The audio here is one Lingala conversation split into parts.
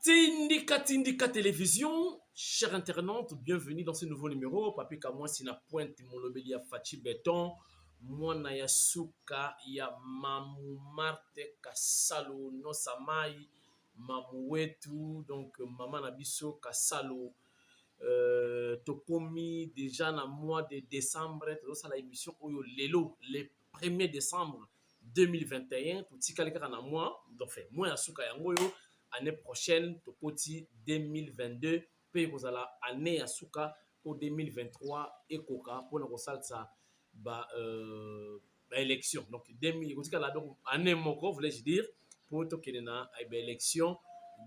Tindika Télévision, chers internautes, bienvenue dans ce nouveau numéro. Papi Kamwa Sina Pointe, Molobeli ya Fachi Beton, Mwana ya Suka ya Mamu Marte Kasalo no Samai, Mamu Wetu, donc Maman Nabiso Kasalo. Tokomi déjà dans le mois de décembre, c'est la émission Oyo Lelo, le 1er décembre 2021, pour Tikalika na mois, donc fait, moi ya Suka yangoyo. Année prochaine, Tokoti 2022, puis vous allez année à Souka pour 2023 et Koka pour nous ça élection. Donc 2000, donc année moko voulais-je dire pour to kenena élection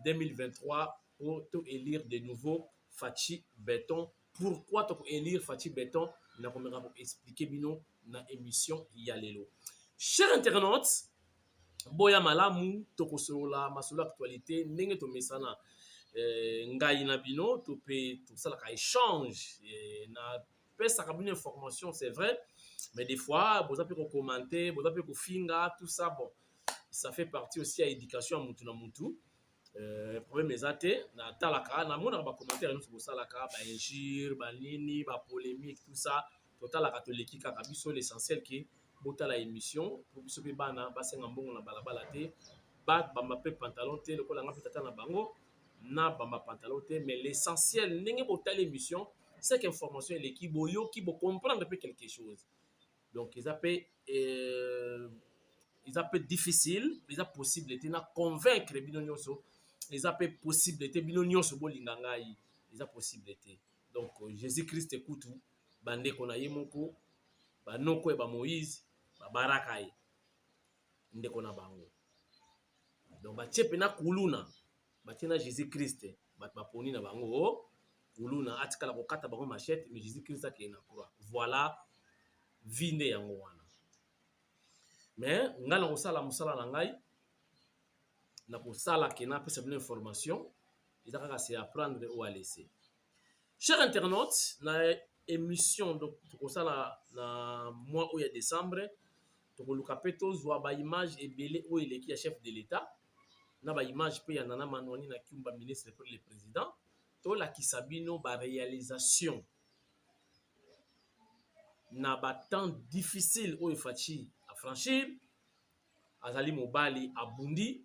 2023 pour to élire de nouveau Fachi Beton. Pourquoi to élire Fachi Beton? Na komera pour expliquer bino na émission Yalelo. Chers internautes, boya malamu tokosolola masolo actualité ndenge to mesana ngai na bino to pe tout ça la échange na pesa ka bino information c'est vrai mais des fois vous avez commenter vous avez finga tout ça bon ça fait partie aussi à éducation à mutu na mutu problème ezate na talaka na mona ba commentaire nous sur ça la ka ba injure ba nini ba polémique tout ça total catholique kaka biso l'essentiel qui bota la émission pour biso pe bana basenga mbongo na balabala te ba bamba pe pantalon te le kolanga pe tata na bango na bamba pantalon te mais l'essentiel ndenge bota l'émission c'est qu'information est l'équipe boyo qui bo comprendre peu quelque chose donc ils appellent difficile ils a possibilité na convaincre bino nyonso ils appellent possibilité bino nyonso bolinga ngai ils a possibilité donc Jésus-Christ écoute bande kona yemoko banoko ba Moïse baraka ye ndeko na bango donc batie pena kuluna batie na Jésus-Christ baponi na bango kuluna atikala kokata bango machette mais Jésus-Christ a na croix voilà vinde yango wana mais ngala kosala musala na ngai na kosala kena pesa bino information ezaka c'est apprendre ou à laisser. Chers internautes, na émission donc tokosala na mois où il y a décembre tokoluka pe tozwa ba image ebele oyo eleki ya chef de l'état na ba image pe ya Nana Manwani na Kiumba ministre pour le président tolakisa bino ba réalisation na ba temps difficile oyo Fachi à franchir azali mobali abundi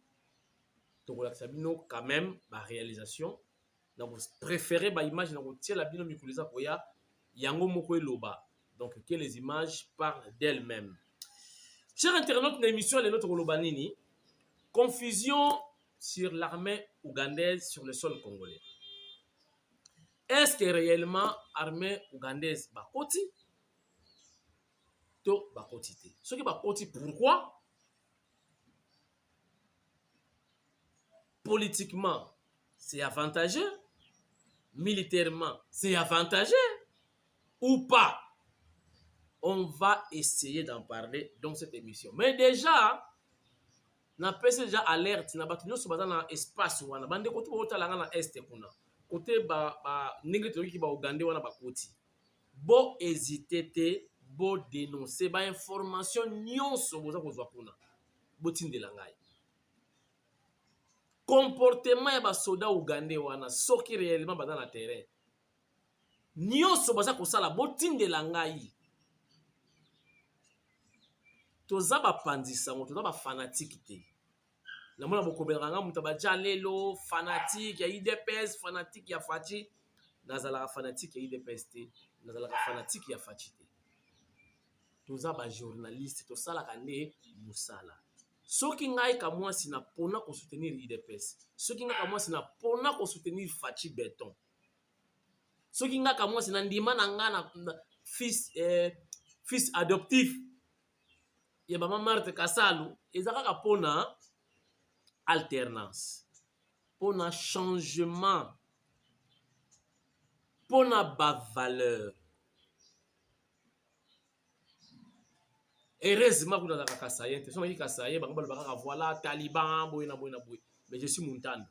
tokolakisa bino quand même ba réalisation na préférer ba image na kotia la bino mikuliza koya yango moko eloba donc que les images parlent d'elles-mêmes. Chers internautes de l'émission Les Notes Kolobanini, confusion sur l'armée ougandaise sur le sol congolais. Est-ce que réellement l'armée ougandaise bakoti to bakoti te? Ce qui bakoti pourquoi? Politiquement, c'est avantageux. Militairement, c'est avantageux. Ou pas? On va essayer d'en parler dans cette émission. Mais déjà, na pese déjà alerte na batu nyonso baza na espace wana bande kote bota langa na este kuna côté ba ningre toki ba Uganda wana bakoti bo hésiter te bo dénoncer ba information nyonso boza kozwa kuna botindela ngai comportement ya ba soda Uganda wana soki réellement baza na terrain nyonso baza kosala botindela ngai toza bapandisa ngo toza bafanatique te na mona bokobelanga muta baja lelo fanatique ya IDPS fanatique ya Fachi nazala fanatique ya IDPS te nazala fanatique ya Fachi te toza ba journaliste tosala kande musala soki ngai ka moi sina pona ko soutenir IDPS soki ngai ka moi sina pona ko soutenir Fachi Beton soki ngai ka moi sina ndima na ngana fils adoptif ya Maman Marte Kasalo ezaka pona alternance pona changement pona ba valeur heureusement kuna za Kasaye te soma Kasaye bango balobaka voilà taliban boy na boy mais je suis Muntanda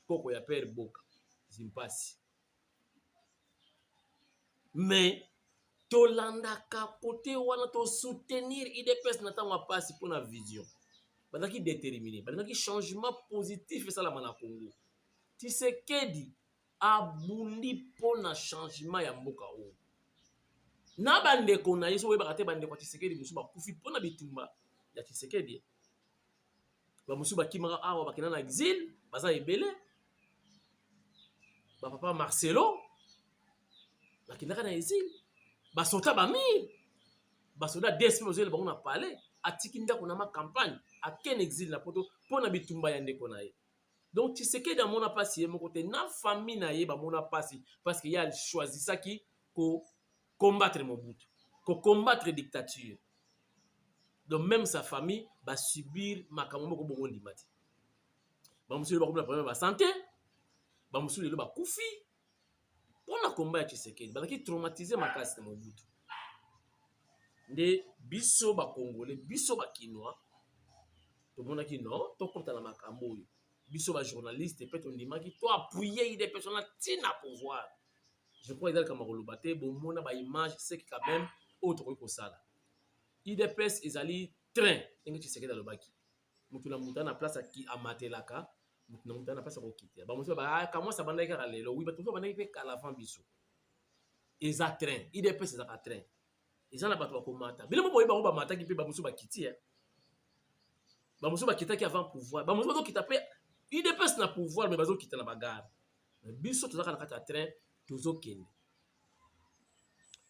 koko ya père Boka zimpasi mais tolandaka côté wana to soutenir IDPS na tango pasi pona vision bandaki déterminer bandaki changement positif ça la mana Congo Tshisekedi abundi pona changement ya mboka oyo. Na bandeko na ye so oyebaka te bandeko ya Tshisekedi mosusu bakufi pona bitumba ya Tshisekedi. Bamosusu bakimaka awa bakenda na exil baza ebele. Papa Marcelo bakendaka na exil. Basota bamir. Basoda DSP bazole bango na palais. Atiki ndako na ma campagne. Aken exil na poto pona bitumba ya ndeko na ye. Donc Tshisekedi amona pasi ye moko te na famille na ye bamona pasi parce que ya choisissaki ko combattre Mobutu, ko combattre dictature. Donc même sa famille va subir makambo moko bongo ndimati. Bamusu ba ko na problème ba santé, bamusu le ba kufi. Pona combat ya Tshisekedi, bazaki traumatiser makasi na Mobutu. Nde biso ba Congolais, biso ba Kinois, to mona ki non, to kota na makambo oyo. Biso ba journaliste peut on dimaki to appuyer des personnes tina pouvoir. Je crois que comme Rolobate bon mona ba image c'est quand même autre ko sala. IDPS ezali train ngi Tshisekedi dans le baki. Mutu na mutu na place ki amatelaka, mutu na mutu na place ko quitter. Ba mutu ba comment ça banda ka lelo, oui ba tout banda pe kala fan biso. Eza train, IDPS eza ka train. Eza na bato ko mata. Bila mo boye ba mata ki pe ba mutu ba quitter. Ba mutu ba quitter ki avant pouvoir. Ba mutu ba quitter pe IDPS na pouvoir mais bazo quitter na bagarre. Biso tozaka na kata train tozo kende.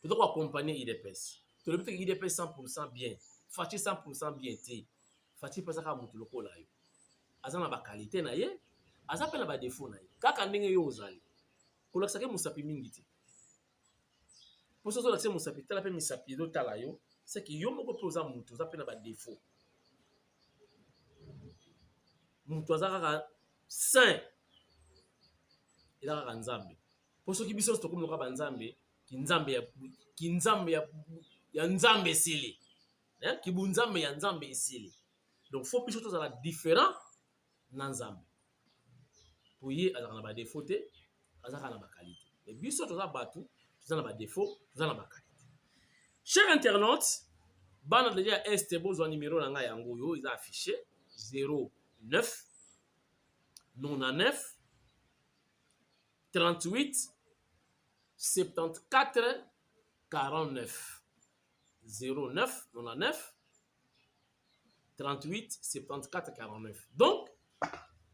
Tozo accompagner IDPS. To le biti IDPS 100% bien. Fachi 100% bien te. Fachi pesa ka mutu lokola yo. Aza na ba qualité na ye, aza pe na ba défaut na ye. Kaka ndenge yo ozali. Kolakisa ke musapi mingi te. Poso zo lakisa musapi tala pe misapi do tala yo, c'est que yo moko poza mutu, aza pe na ba défaut. Mutu aza kaka saint. Eza kaka nzambe. Poso ki biso to komoka ba nzambe, ki nzambe ya nzambe esili. Hein? Ki bu nzambe ya nzambe esili. Donc faut biso tozala différent na nzambe. Pour ye azaka na ba défaut te, azaka na ba qualité. Mais biso toza batu, toza na ba défaut, toza na ba qualité. Chers internautes, bana déjà este bozo numéro na nga yango yo, ils a affiché 09 99 38 74 49 09 99 38 74 49. Donc,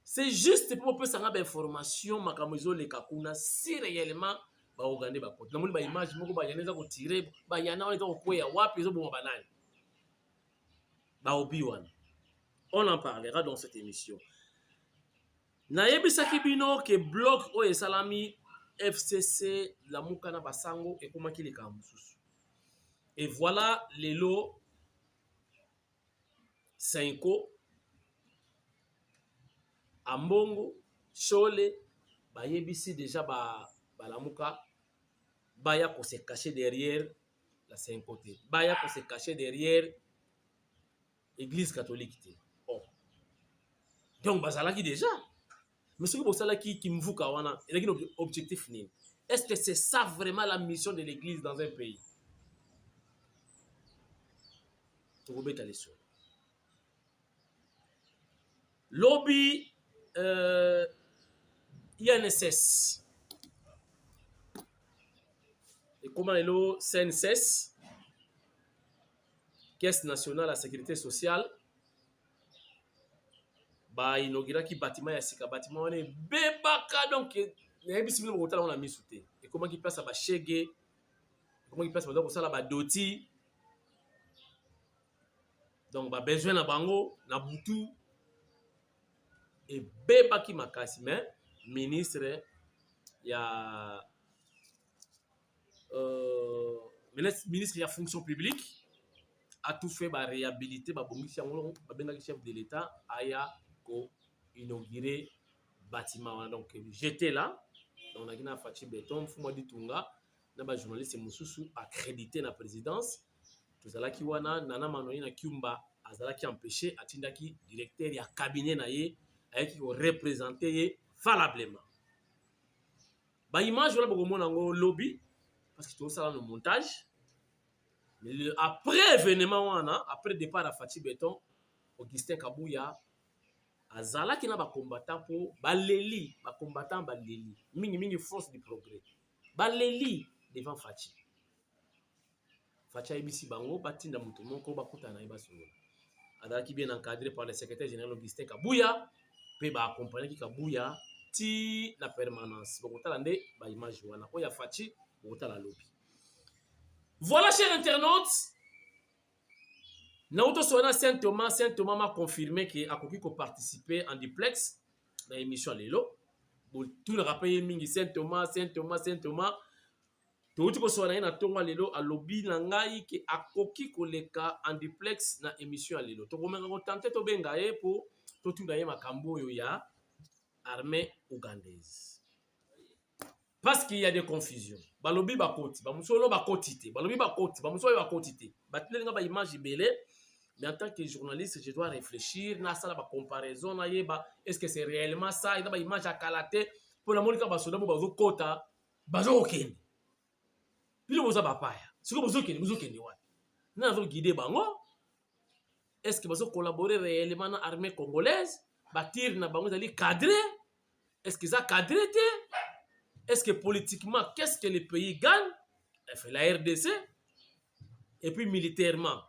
c'est juste pour peu savoir d'information makamozo le kakuna si réellement ba ogande ba kote. Namoni ba image moko ba yaneza ko tirer ba yana on ko kweya wapi zo bo banani. Ba obiwana. On en parlera dans cette émission. Nayebisaki bino ke bloc o esalami FCC la mukana basango et comment qu'il est kamususu. Et voilà lelo Senko Ambongo Chole bayebisi déjà la muka baya ko se cacher derrière la Senko te. Baya ko se cacher derrière Église catholique te. Oh. Donc bazalaki déjà. Mais ce que vous savez qui mvuka wana, il y a un objectif ni. Est-ce que c'est ça vraiment la mission de l'église dans un pays? Lobby INSS. Et comment est le CNSS? Caisse nationale de la sécurité sociale. Ba inaugura ki bâtiment ya sika bâtiment wana bebaka donc na yebisi bino botala on a mis souté et comment qui place ba chege comment qui place ba sala ba doti donc ba besoin na bango na butu et bebaki makasi mais ministre ya ministre ya fonction publique a tout fait ba réhabiliter ba bongisi yango ba bengaki chef de l'état aya ko inaugurer bâtiment. Donc j'étais là, on a gagné Fachi Béton, Fuma Ditunga, na journaliste mususu accrédité na présidence. Tozala ki wana nana manoyi na Kiumba azala ki empêché atindaki directeur ya cabinet na ye ayaki ko représenter ye valablement. Ba image wala boko mona ngo lobby parce que tout ça dans le montage. Mais après événement wana, après départ à Fachi Béton, Augustin Kabouya azalaki na bacombattant mpo baleli bacombattant baleli mingi force du progrès baleli devant Faci ayebisi bango batinda moto moko bakutana na ye basolola azalaki bien encadré par le secrétaire général Augustin Kabuya mpe baakompagnaki Kabuya ti na permanence bokotala nde baimage wana oyo ya Faci bokotala lobi. Voilà, chers internautes, Naoto Sona Saint Thomas m'a confirmé qu'il a participé en duplex dans l'émission Lelo. Tout le rappel mingi Saint Thomas. Tout ko sona na tonga Lelo a lobby na ngai ki akoki koleka en duplex na émission Lelo. To komenga ko tenter to benga e pour to tunda ye makambo yo ya armée ougandaise. Parce qu'il y a des confusions. Balobi bakoti, bamusolo bakoti te. Balobi bakoti, bamusolo bakoti te. Batile nga ba image belé. Mais en tant que journaliste, je dois réfléchir. Na sala ba comparaison na yeba. Est-ce que c'est réellement ça? Il y a ba image à kalaté. Pour la monika basoda bo bazo kota. Bazo okende. Puis le boza bapaya. Si ko bozo kende wa. Na zo guider bango. Est-ce que bazo collaborer réellement na armée congolaise? Batir na bango dali cadré. Est-ce que ça cadré te? Est-ce que politiquement, qu'est-ce que le pays gagne? La RDC. Et puis militairement,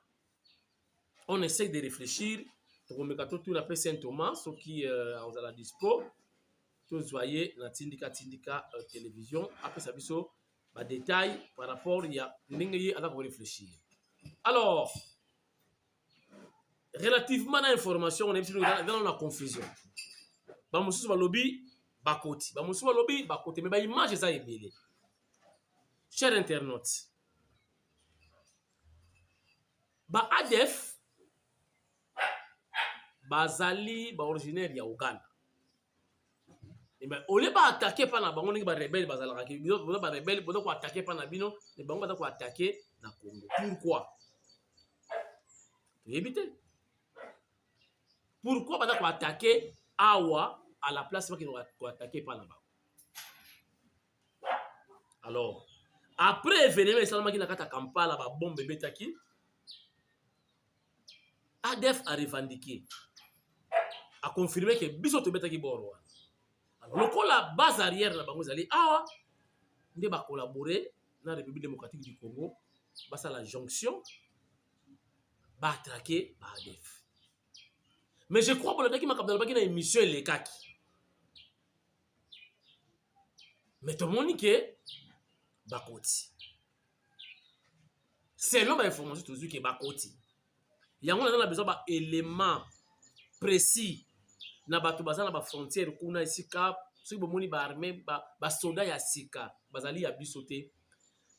on essaie de réfléchir. On appelle Saint-Thomas, ceux qui ont à la dispo. Tous voyez, la Tindika télévision. Après ça, il détail par rapport à réfléchir. Alors, relativement à l'information, on est dans la confusion. Bamusu lobby. Bakoti. Bamusuwa lobby, bakoti. Mais ba image ça ebele. Chers internautes, ba ADF, bazali, ba originaire ya Uganda. Et ben, au lieu ba attaquer par na bango ningi ba rebelle bazalaka ki, ba rebelle, bodo ko attaquer par na bino, et bango ba ko attaquer na Congo. Pourquoi? Éviter. Pourquoi ba ko attaquer awa à la place qui nous a attaqué par là-bas. Alors, après événement Islam qui n'a qu'à Kampala, la bombe Betaki, ADF a revendiqué, a confirmé que Bisoto Betaki Borwa. Alors, la base arrière la banque allait on va collaborer dans la République démocratique du Congo, à la jonction, va attaquer ADF. Mais je crois que le Taki Makabdalba qui a une mission les kaki. Mais tout le monde dit que Bakoti. C'est l'homme information toujours que Bakoti. Il y a un besoin d'éléments précis na bato bazana ba frontière kuna isika soki bomoni ba armée ba soldat ya sika bazali ya bisote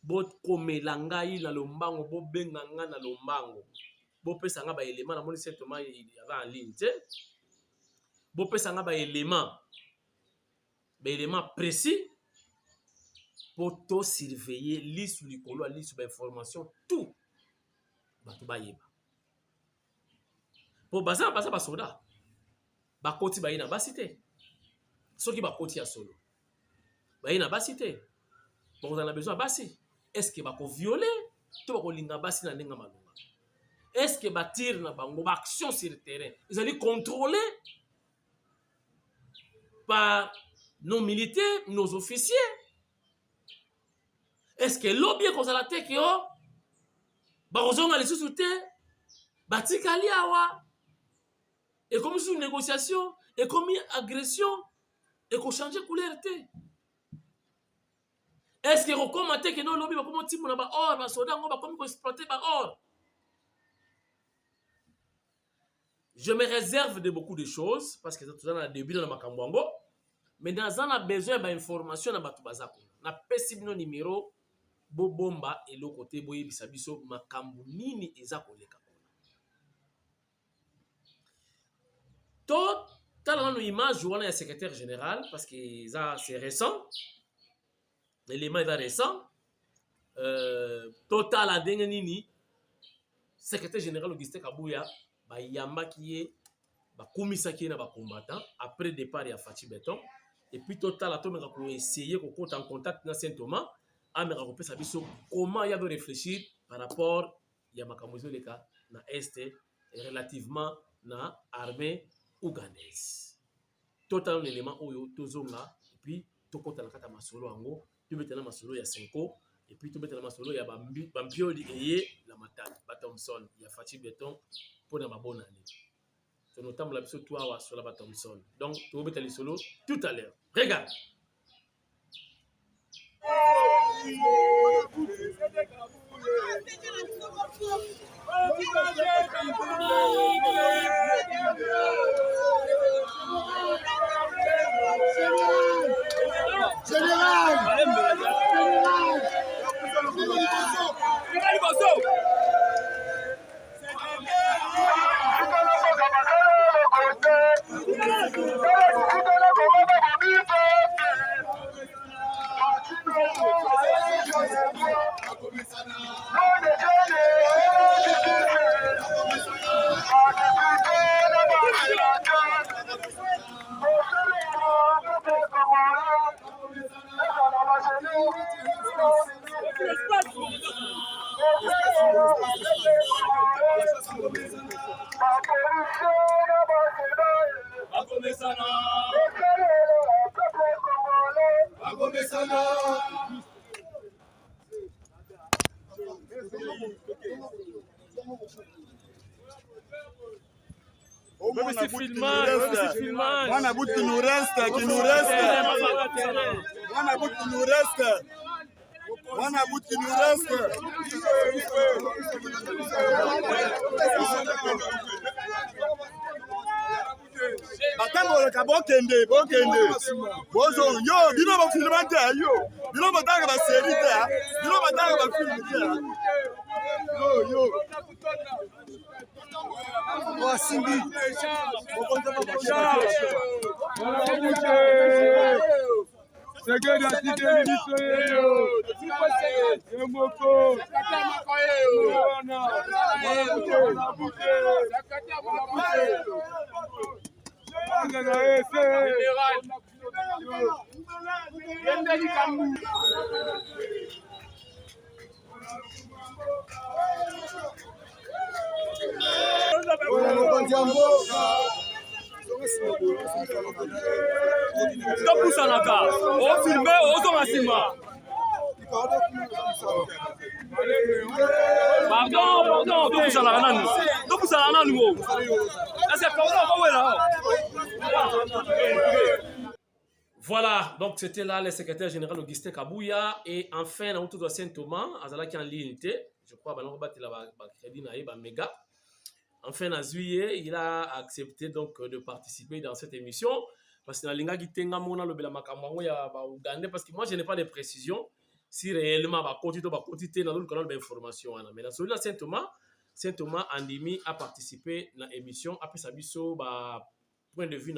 bot komela ngai na lombango bo benga nga na lombango bo pesa nga ba éléments na moni certainement il y avait en ligne te bo pesa nga ba éléments précis pour to surveiller liste likolo liste ba information tout bato ba yeba pour bazana ba soldat bakoti baina basité soki bakoti ya solo baina basité bon on a besoin basi est-ce que bako violer to bako linga basi na ndenga malunga est-ce que batir na bango action sur le terrain ils allaient contrôler par nos militaires nos officiers est-ce que lobby ko za la teke yo bakozonga les sous-te batikali awa. Et comme c'est une négociation, et comme une agression, et qu'on change de couleur. Est-ce que vous commentez que nos lobbies vont commencer à ba or, ba soda, on va comme exploiter ba or. Je me réserve de beaucoup de choses parce que tout ça dans le début dans ma kambwango, mais dans un a besoin d'informations na batu bazako. Na pesibino numéro bo bomba et l'autre côté boye bisabiso makambu nini ezako leka. Tout dans l'image où on est secrétaire général parce que c'est récent l'élément est récent total à dengenini secrétaire général Augustin Kabuya ba yamba qui est ba komisa qui na ba combattant après départ ya Faci Beton et puis total a to meka ko essayer ko compte en contact na Saint Thomas a meka ko pesa biso comment il y a de réfléchir par rapport ya makambo leka na est relativement na armée ougandaise. Total un élément oyo tozonga et puis tokota na kata masolo ango, tu metana masolo ya 5 et puis tu metana masolo ya bampioli eye la matane, ba Thompson, ya Fachi Beton pour na mabona année. C'est notamment la biso toi sur la Thompson. Donc tu vas mettre les solos tout à l'heure. Regarde. Wana bout qui nous reste. Batango ka bokende. Bozo yo bino ba filmante yo. Bino batanga ba série ta. Bino batanga ba film ta. Yo. Oh Simbi. C'est que la cité Topusanaka, o filme, o zongasima. Pardon, topusanaka nanu o. Voilà, donc c'était là le secrétaire général Augustin Kabouya et enfin dans tout de Saint-Thomas, Azala qui en ligne, je crois que crédit na méga. Enfin, en juillet, il a accepté donc de participer dans cette émission parce que parce que moi je n'ai pas de précision si réellement va continuer dans le canal d'information. Mais dans celui-là, Saint-Thomas Andimi a participé à l'émission après sa point de vue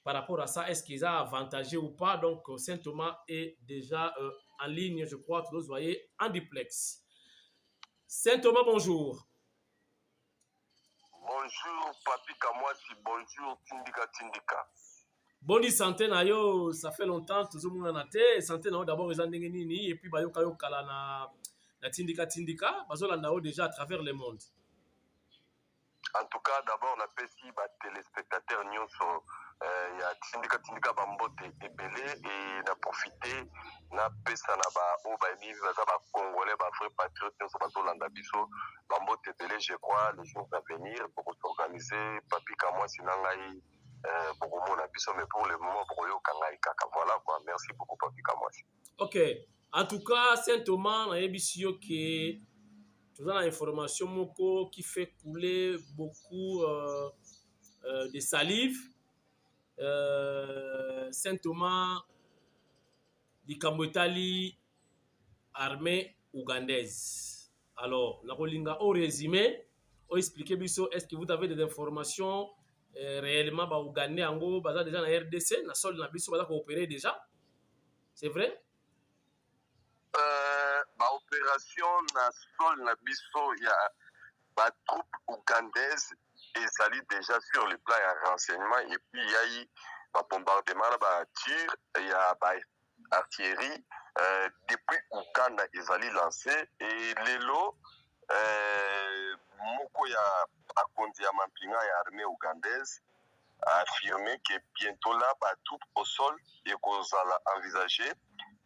par rapport à ça, est-ce qu'ils ont avantagé ou pas? Donc Saint-Thomas est déjà en ligne, je crois, tous vous voyez, en duplex. Saint-Thomas, bonjour. Bonjour, Papi Kamwasi, bonjour, Tindika. Boni santé na yo, ça fait longtemps, tout le monde en a été. Santé na yo d'abord, ils ont et puis bayo kayo kala na Tindika, bazo la nao déjà à travers le monde. En tout cas, d'abord, on appelle ici les téléspectateurs nyonso, il y a Tindika Bambote et Belé, et on a profité, on a pesa na ba obaïbi, ba Congolais, ba frères patriotes, nyonso bazo landa biso, Bambote et Belé, je crois, les jours à venir pour s'organiser, Papi Kamwasi Nangaï, pour mon abisso, mais pour le moment, pour yo Kangaï Kaka. Voilà quoi, merci beaucoup, Papi Kamwasi. Ok, en tout cas, Saint-Thomas, on aébissio qui tout dans l'information moko qui fait couler beaucoup de salive. Saint-Thomas di Kambotali armée ougandaise. Alors, la Rolinga au résumé, au expliquer biso, est-ce que vous avez des informations réellement ba ougandais ango baza déjà na RDC, na sol na biso baza coopérer déjà? C'est vrai? Opération na sol na biso ya ba troupe ougandaise ezali déjà sur le plan ya renseignement et puis il y a eu ba bombardement ba tir il y a ba artillerie depuis Ouganda ezali lancé et lelo moko ya bakonzi ya mampinga ya armée ougandaise a affirmé que bientôt là, tout au sol et qu'on a envisagé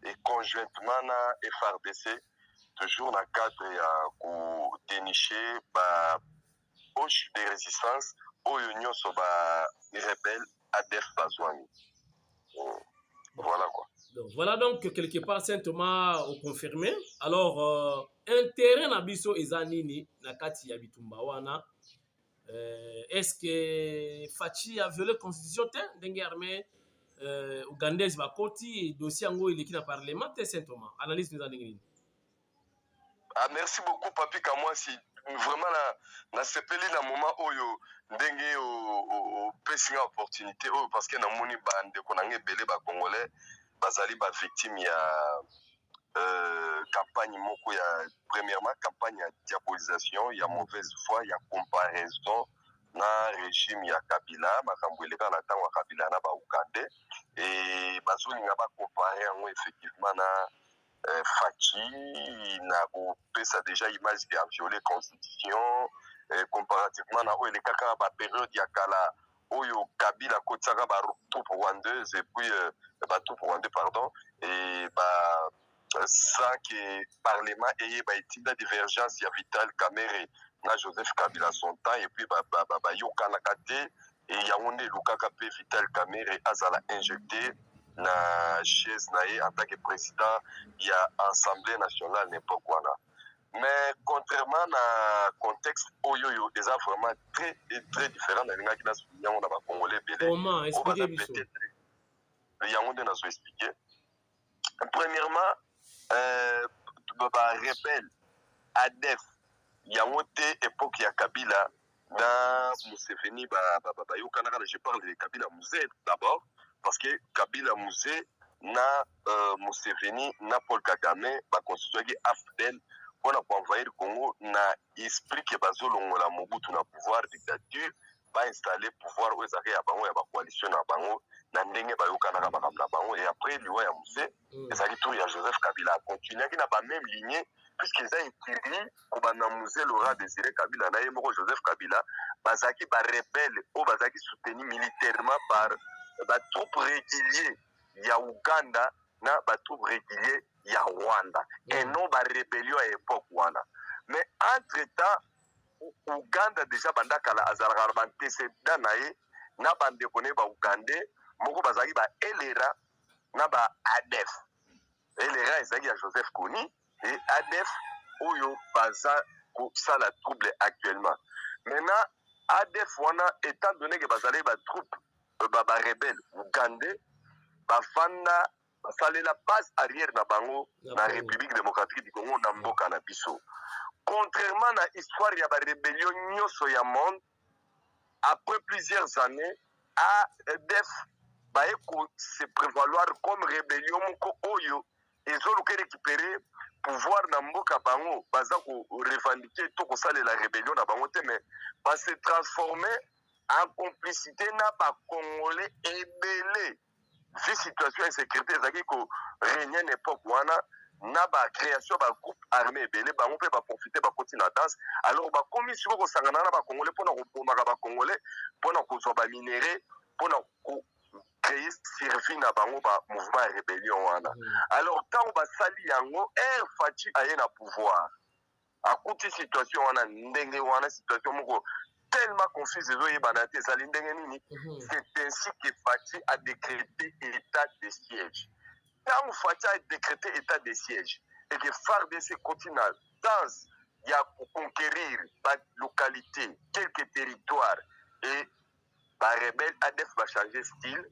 et conjointement na FRDC toujours dans le cadre pour dénicher poche de résistance aux unions sur les rebelles ADF Bazouani. Voilà quoi. Donc, voilà donc quelque part Saint-Thomas au confirmé. Alors, un terrain nabiso ezanini nakati ya bitumba wana. Est-ce que Fachi a violé la constitution d'engue armée ougandaise bakoti et dossier ango il est qui na parlement Saint-Thomas. Analyse nous en Ah, merci beaucoup papi Kamwa si vraiment na sepeli na moment oyo ndenge o pesinga opportunité oyo parce que na moni bande konange belé ba congolais bazali ba victime ya campagne moko ya premièrement campagne ya diabolisation ya mauvaise foi ya comparaison na régime ya Kabila makambo eleka na tango ya Kabila na ba Uganda et bazolinga ba comparer yango effectivement na Fachi na kopesa déjà image qui a violé constitution comparativement na oyo elekaka ba période ya kala oyo Kabila kotsaka ba troupe rwandaise et puis ba troupe rwandais pardon et sans que parlement ait itinda divergence ya Vital Kamerhe na Joseph Kabila son temps et puis yokana kate et yaonde lukaka pe Vital Kamerhe azala injecté na chaise nae en tant que président il y a Assemblée nationale n'importe quoi là. Mais contrairement à contexte oyoyo des vraiment très très différent dans les gens qui on a pas congolais belé. Comment expliquer ça? Il y a on a expliqué. Premièrement rebelle ADF il y a monté époque ya Kabila dans Museveni yokana je parle de Kabila Mouzé d'abord parce que Kabila Mouzé na Museveni na Paul Kagame constitué AFDEL pour envahir le Congo na esprit que bazolongola Mobutu na pouvoir dictature ba installer pouvoir aux arrêts à bango ya ba coalition na bango na ndenge ba yokana ka ba bango et après liwa ya Mouzé ezali tout ya Joseph Kabila continuer qui na ba même lignée puisqu'ils ont établi pour na Mouzé Laurent Désiré Kabila na yemoko Joseph Kabila bazaki ba rebelle ou bazaki soutenu militairement par ba troupes réguliers ya Uganda na ba troupes réguliers ya Rwanda et non ba rébellion à époque wana mais entre temps Uganda déjà bandakala azalaka bantécédent naye na bande koné ba Ugandais moko bazaki ba elera na ba ADF elera ezaki ya Joseph Kony et ADF oyo baza ko sala trouble actuellement maintenant ADF wana étant donné que bazali ba troupe ba rebelle Ugandais bafanda basali la base arrière na bango na République démocratique du Congo na mboka na biso contrairement na histoire ya ba rébellion nyoso ya monde après plusieurs années ADF baye ko se prévaloir comme rébellion moko oyo ezoluka récupérer pouvoir na mboka bango baza ko revendiquer to ko sala la rébellion na bango te mais ba se transformer en complicité na ba congolais ebele vu situation insécurité ezaki ko régner n'époque wana na ba création ba groupe armé ebele bango pe ba profiter ba continuer na danse alors ba commission ko sangana na ba congolais pona ko pomaka ba congolais pona ko zo ba minéraux pona ko créer servi na bango ba mouvement rébellion wana alors tant ba sali yango Fachi aye na pouvoir akuti situation wana ndenge wana situation moko tellement confuse c'est ainsi que Fachi a décrété état de siège. Quand Fachi a décrété état de siège et que FARDC continue dans il y a pour conquérir la localité, quelques territoires et les rebelles ADF va changer style.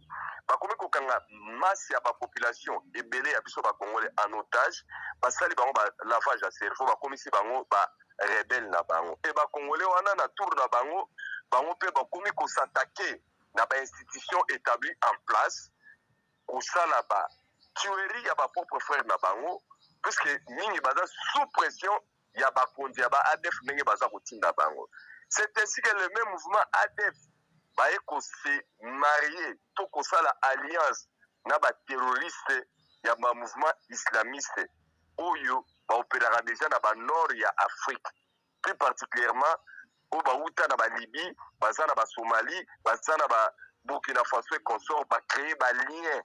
Comme il y a masse de la population et belé à biso congolais en otage, parce que les lavage à cerveau, comme ici rebelle na bango et ba congolais wana na tour na bango pe ba komi ko s'attaquer na ba institution établie en place ko sala ba tuerie ya ba propre frère na bango puisque mingi baza sous pression ya ba kondi ya ba ADF ndenge baza kotinda bango c'est ainsi que le même mouvement ADF ba ko se marier to ko sala alliance na ba terroriste ya ba mouvement islamiste oyo ba opérera déjà dans le nord de l'Afrique, plus particulièrement au Baouta, dans la Libye, dans la Somalie, dans Burkina Faso et consort ba créer ba lien.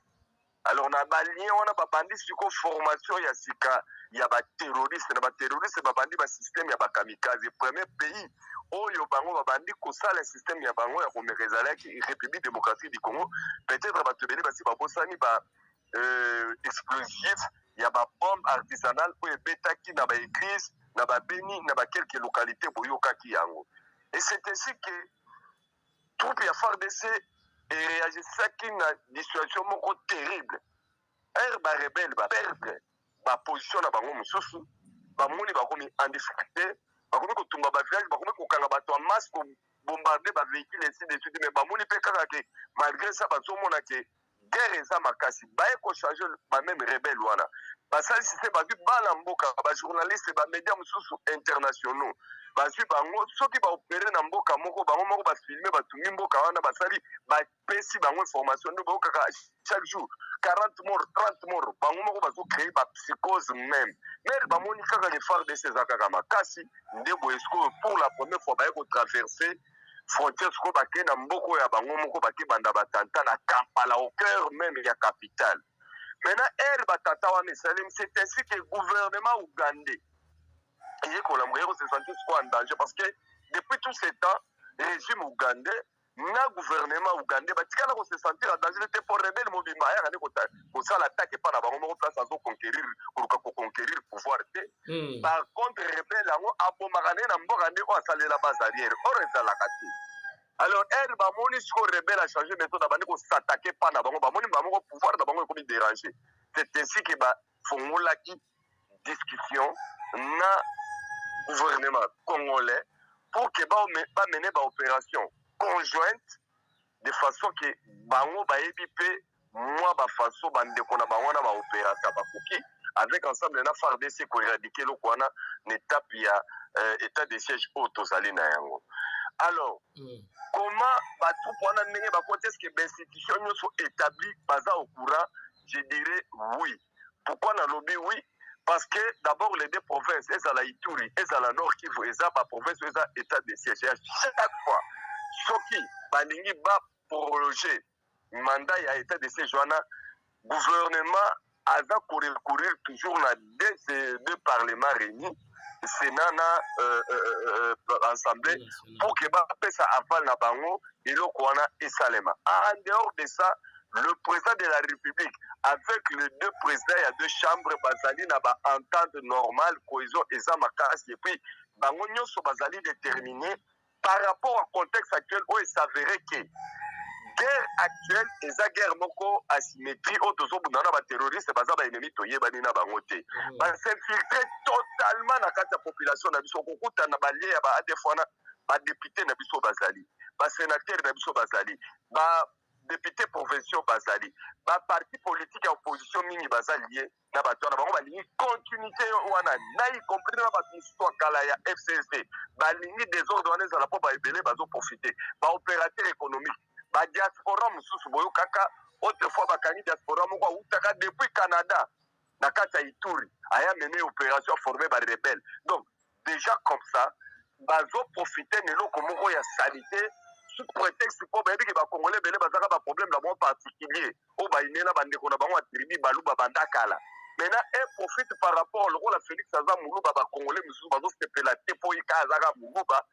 Alors na ba lien on a ba bandi siko formation ya sika ya ba terroriste na ba terroriste ba bandi ba système ya ba kamikaze premier pays oyo bango ba bandi ko sala système ya bango ya komekezala ki République démocratique du Congo peut-être ba tebeli ba si ba bosani ba explosif ya ba bombe artisanale pour ebetaki na ba église na ba beni na ba quelques localités boyokaki yango. Et c'est ainsi que troupe ya FARDC et réagissaki na situation moko terrible. Ba rebelle ba perdre ba position na bango mususu ba moni ba komi en difficulté ba komi ko tumba ba village ba komi ko kanga bato en masse ko bombarder ba véhicules ainsi de suite mais ba moni pe kaka ke malgré ça ba zo mona ke guerre eza makasi ba ko changer ba même rebelle wana ba sali c'est ba vu bala mboka ba journaliste ba médias mususu internationaux bazwi bango soki baopere na mboka moko bango moko bafilme batungi mboka wana basali bapesi bango information nde baokaka chaque jour 40 morts 30 morts bango moko bazocrée bapsychose même mais bamoni kaka le FARDC eza kaka makasi nde boye sikoyo pour la première fois baye kotraverse frontière sikoyo bake na mboka ya bango moko bake banda batanta na Kampala au cœur même ya capitale. Maintenant ere batata wana esalemi c'est ainsi que gouvernement ougandais il qu'on aimerait se sentir en danger parce que depuis tout ce temps, le régime ougandais, le gouvernement ougandais, il va se sentir en danger pour rebelle mobile. Pour ça, l'attaque pas là-bas, on place à conquérir le pouvoir. Par contre, les rebelles, à Bombarane, à Mborane, on a salé la base arrière. On est à la caté. Alors, elle, Bamoni, sur les rebelles a changé de méthode, on s'attaquait pas là-bas, Bamoni, Bamoni, pouvoir, Bamoni, comme déranger. C'est ainsi que font la discussion, na gouvernement congolais pour que ba mener ba opération conjointe de façon que bango ba ebipe moi ba façon bande kona bango na ba opération ba koki avec ensemble na FARDC ko éradiquer le kwana étape ya état de siège autosali na yango. Alors comment ba troupe wana ndenge ba côté est-ce que l'institution nous établi baza au courant? Je dirais oui. Pourquoi na lobby oui? Parce que d'abord les deux provinces, elles à la Ituri, elles à la Nord Kivu, elles à la province, elles à l'état de siège. Chaque fois, ce qui va prolonger le mandat à l'état de siège, le gouvernement a recourir toujours à deux parlements réunis, le Sénat, l'Assemblée, pour que ça avale na bango et le Kouana et Salema. En dehors de ça, le président de la République, avec les deux présidents, il y a deux chambres, Bazali n'a pas entente normale, cohésion et Zamakas, et puis, Bangonio so Bazali déterminé par rapport au contexte actuel où il s'avérait que guerre actuelle, et la guerre moko asymétrie, autour de terroristes, bazaba ennemi toye banina bangote. Ba s'infiltrer totalement dans la population, na biso kokuta na balie ya ba adefona, ba député na biso Bazali, ba sénateur na biso Bazali, ba député provinciaux Bazali, ba parti politique à opposition mini Bazali, na bato na bango balingi continuité wana, na y compris na bato histoire kala ya FCSD, balingi désordre wana za la po ba ebele bazo profiter, ba opérateur économique, ba diaspora mususu boyo kaka, autrefois ba kani diaspora moko utaka depuis Canada, na kata Ituri, aya mené opération formée ba rebelle. Donc déjà comme ça, bazo profiter nelo komoko ya sanité sous prétexte pour que les Congolais aient un problème particulier. Au Baïnéna, on a tribu Balouba Bandakala. Maintenant, elle profite par rapport au rôle de Félix Aza Moulouba, Congolais, Moussouba, c'est la Tepoïka Azaga Moulouba.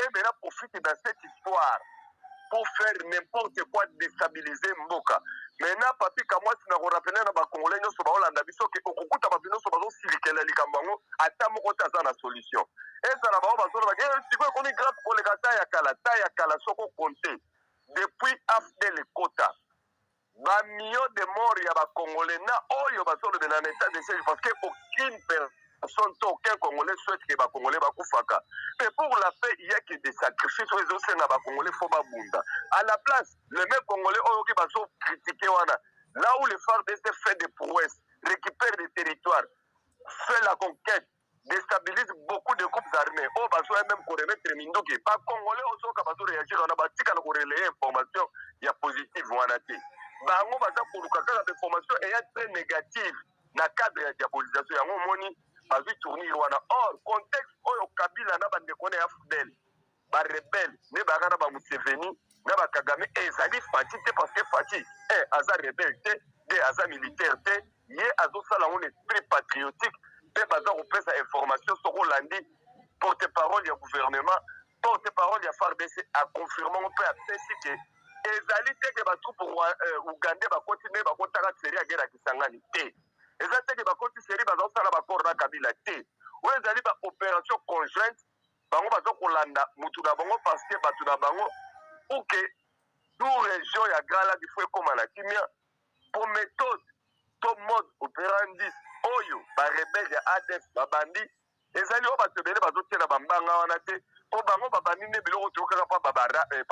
Et maintenant, profite dans cette histoire pour faire n'importe quoi, déstabiliser Mboka. Maintenant, papi, comme moi, si on a rappelé à Congolais, nous sommes en Abisso, que au Kukuta, nous sommes aussi les Kambango, à Tamokota, c'est la solution. Et ça, si vous avez grave pour les Kala, Soko Conté, depuis Afdel Kota, ba millions de morts, il y a des Congolais, il y a des état de siège, parce qu'aucune personne, aucun Congolais souhaite que les Congolais soient mais pour la paix, il y a que des sacrifices, les autres, les Congolais, faut pas bunda. À la place, les mêmes Congolais, qui sont critiqués, là où les FARDC fait des prouesses, récupèrent des territoires, fait la conquête, déstabilise beaucoup de groupes armés. Oh, bah, soit même pour remettre Mindoki. Pas Congolais, on sait qu'on va réagir, on a bâti qu'on a relayer information, il y a positif ou anaté. Bah, on va dire pour le cas de l'information, il y a très négative dans le cadre de la diabolisation. Il y a un moni, bah, oui, tourner, or, contexte, oh, Kabila, n'a pas de connaître Afdel, bah, rebelle, ne bah, n'a pas Mousseveni, na ba Kagame ezali Fachi te parce que Fachi aza rebelle te de aza militaire te ye azosala un esprit patriotique pe baza kopesa information soko landi porte-parole ya gouvernement porte-parole ya FARDC a confirmé pe apesi ke ezali te ke batroupe Uganda bakoti ne bakotaka série ya guerre ya Kisangani te ezali te ke bakoti série bazosala bakor na Kabila te oyo ezali ba opération conjointe bango bazo kolanda mutu na bango parce que batu na bango ok tout région ya Grand Lac il faut ekoma na kimia pour méthode to mode operandi oyo ba rebelle ya ADF babandi ezali oyo bato ebele bazotiela bambanga wana te po bango babandi nde biloko toyokaka pa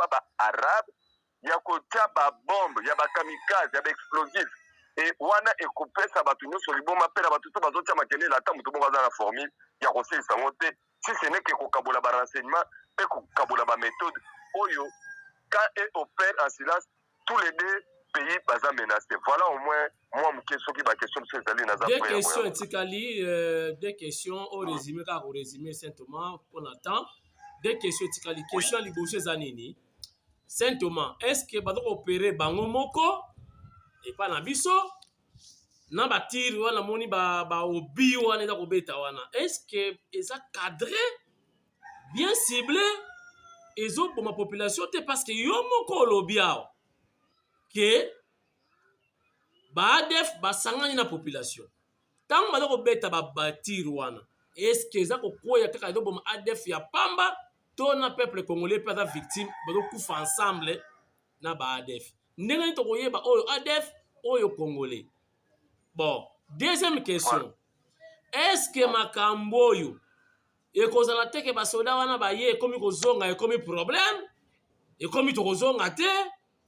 ba arabe ya kotia babombe ya bakamikaze ya baexplosif e wana ekopesa bato nyonso liboma mpe na bato to bazotia makelele ata moto moko aza na formule ya kosilisa yango te si ce n'est que kokabola barenseignement mpe kokabola baméthode oyo quand et opère en silence tous les deux pays baza menacés. Voilà au moins moi mon question qui ba question sur ezali na za deux questions etikali deux questions au résumé car au résumé Saint-Thomas pour l'instant deux questions etikali question liboso ezanini Saint-Thomas est-ce que bazo opérer bango moko et pas na biso na batiri wana moni ba obi wana eza kobeta wana est-ce que eza cadré bien ciblé ezo pour ma population te parce que yo moko olobi awa que baadef basangani na population tango baza kobeta babatiri wana est-ce que eza kokoya kaka ezo boma adef ya pamba to na peuple congolais mpe aza victime bazokufa ensemble na baadef ndenge nini tokoyeba oyo adef oyo congolais. Bon, deuxième question. Est-ce que makambo oyo ekozala te ke basoda wana baye ekomi kozonga ekomi problème ekomi tokozonga te